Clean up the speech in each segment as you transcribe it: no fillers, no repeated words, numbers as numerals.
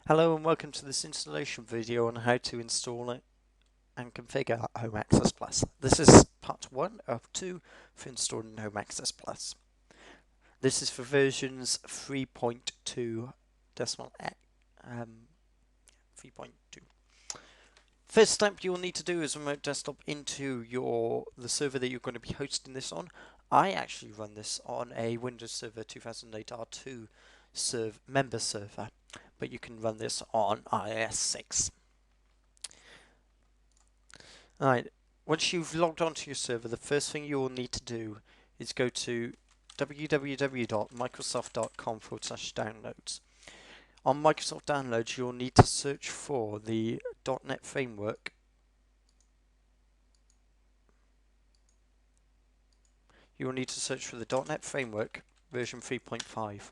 Hello and welcome to this installation video on how to install it and configure Home Access Plus. This is part 1 of 2 for installing Home Access Plus. This is for versions 3.2 decimal 3.2. First step you'll need to do is remote desktop into the server that you're going to be hosting this on. I actually run this on a Windows Server 2008 R2 member server, but you can run this on iOS 6. Alright, once you've logged onto your server, the first thing you will need to do is go to www.microsoft.com/downloads. On Microsoft Downloads, you'll need to search for the .NET Framework. You will need to search for the .NET Framework version 3.5.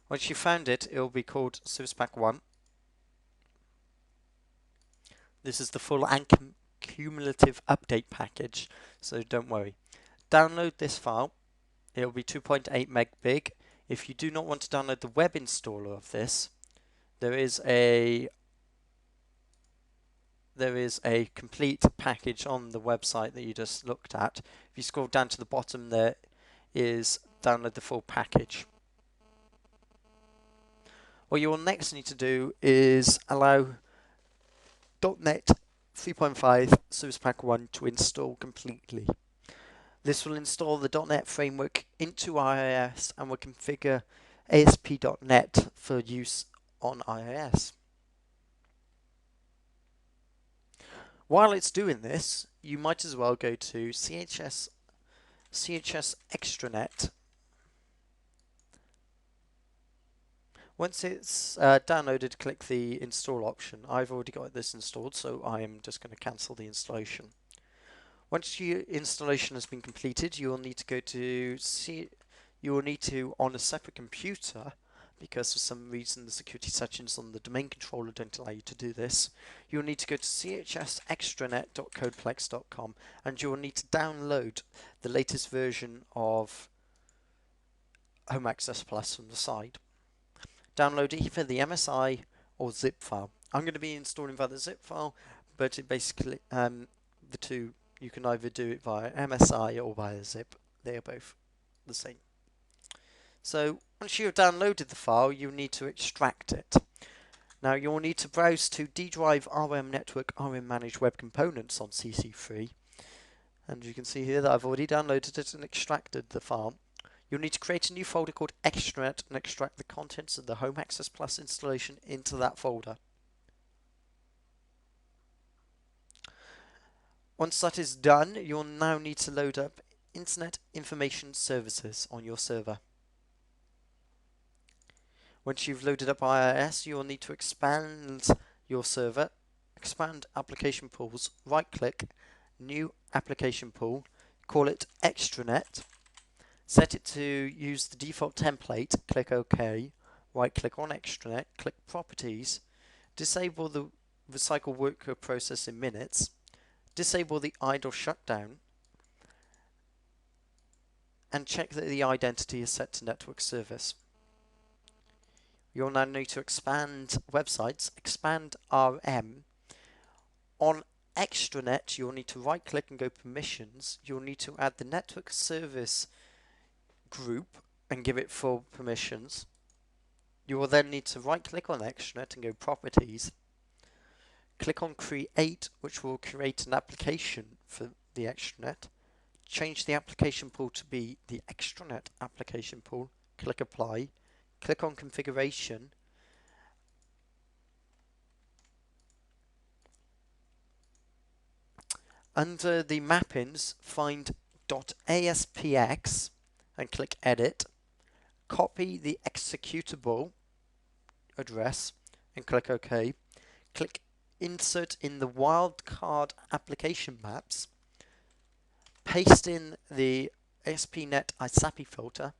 Once you've found it, it will be called Service Pack 1. This is the full and cumulative update package, so don't worry. Download this file. It will be 2.8 meg big. If you do not want to download the web installer of this, there is a complete package on the website that you just looked at. If you scroll down to the bottom, there is download the full package. What you will next need to do is allow .NET 3.5 Service Pack 1 to install completely. This will install the .NET framework into iOS and will configure ASP.NET for use on iOS. While it's doing this, you might as well go to CHS Extranet. Once it's downloaded, click the install option. I've already got this installed, so I am just going to cancel the installation. Once your installation has been completed, you will need to go to on a separate computer, because for some reason the security settings on the domain controller don't allow you to do this. You'll need to go to chsextranet.codeplex.com and you will need to download the latest version of Home Access Plus from the side. Download either the MSI or zip file. I'm going to be installing via the zip file, but it basically the two, you can either do it via MSI or via zip. They are both the same. So once you have downloaded the file, you need to extract it. Now you will need to browse to D drive RM network RM managed web components on CC3. And you can see here that I've already downloaded it and extracted the file. You'll need to create a new folder called Extranet and extract the contents of the Home Access Plus installation into that folder. Once that is done, you'll now need to load up Internet Information Services on your server. Once you've loaded up IIS, you'll need to expand your server, expand application pools, right-click, new application pool, call it Extranet, set it to use the default template, click OK, right-click on Extranet, click Properties, disable the Recycle Worker process in minutes, disable the idle shutdown, and check that the identity is set to network service. You'll now need to expand websites, expand RM. On Extranet, you'll need to right click and go permissions. You'll need to add the network service group and give it full permissions. You will then need to right click on Extranet and go properties. Click on create, which will create an application for the Extranet. Change the application pool to be the Extranet application pool. Click apply. Click on configuration. Under the mappings, find .aspx and click edit. Copy the executable address and click OK. Click insert in the wildcard application maps. Paste in the ASP.NET ISAPI filter.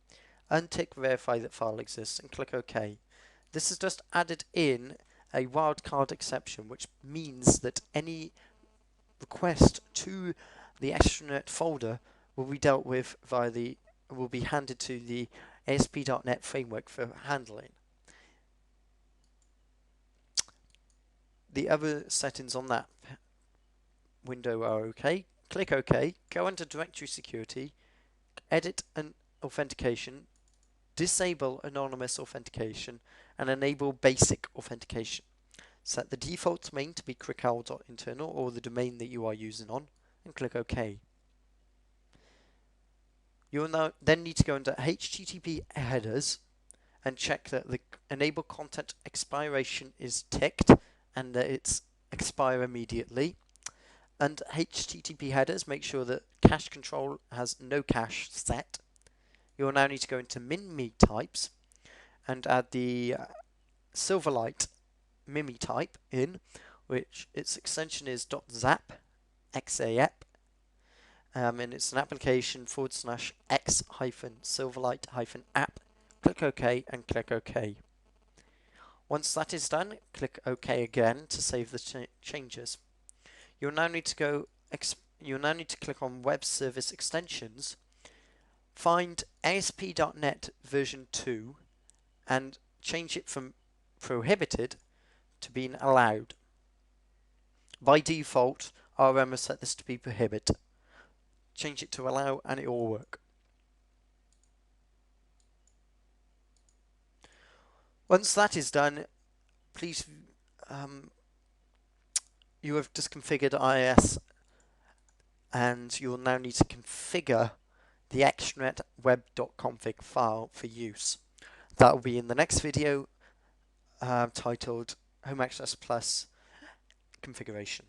Untick verify that file exists and click OK. This has just added in a wildcard exception, which means that any request to the Extranet folder will be dealt with will be handed to the ASP.NET framework for handling. the other settings on that window are okay. Click OK, go under Directory Security, edit an authentication, disable anonymous authentication, and enable basic authentication. Set the default domain to be crickowl.internal or the domain that you are using on, and click OK. You will now then need to go under HTTP headers and check that the enable content expiration is ticked and that it's expire immediately. And HTTP headers, make sure that cache control has no cache set. You will now need to go into MIME types and add the Silverlight MIME type in, which its extension is .zap xap, and it's an application /x-silverlight-app. Click OK and click OK. Once that is done, click OK again to save the changes. You'll now need to click on Web Service Extensions, find ASP.NET version 2 and change it from prohibited to being allowed. By default, RM has set this to be prohibit. Change it to allow and it will work. Once that is done, please you have just configured IIS and you will now need to configure the extranet web.config file for use. That will be in the next video titled Home Access Plus Configuration.